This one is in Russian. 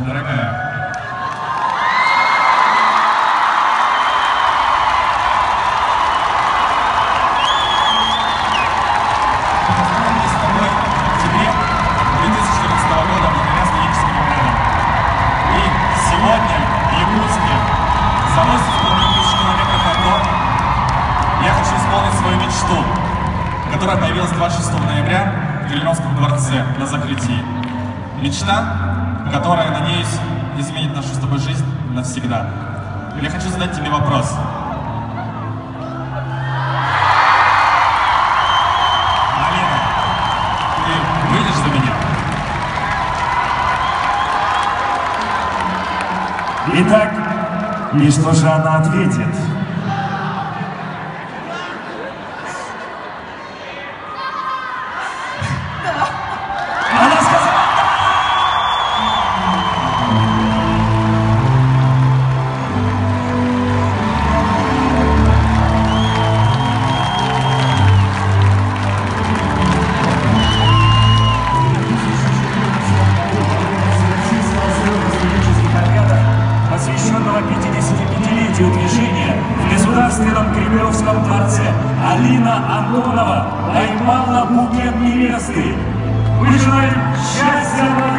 Дорогая. Которая появилась 26 ноября в Кремлевском дворце на закрытии. Мечта, которая, надеюсь, изменит нашу с тобой жизнь навсегда. Я хочу задать тебе вопрос. Алина, ты выйдешь за меня? Итак, и что же она ответит? Движения в Государственном Кремлевском дворце Алина Антонова поймала букет невесты. Мы желаем счастья!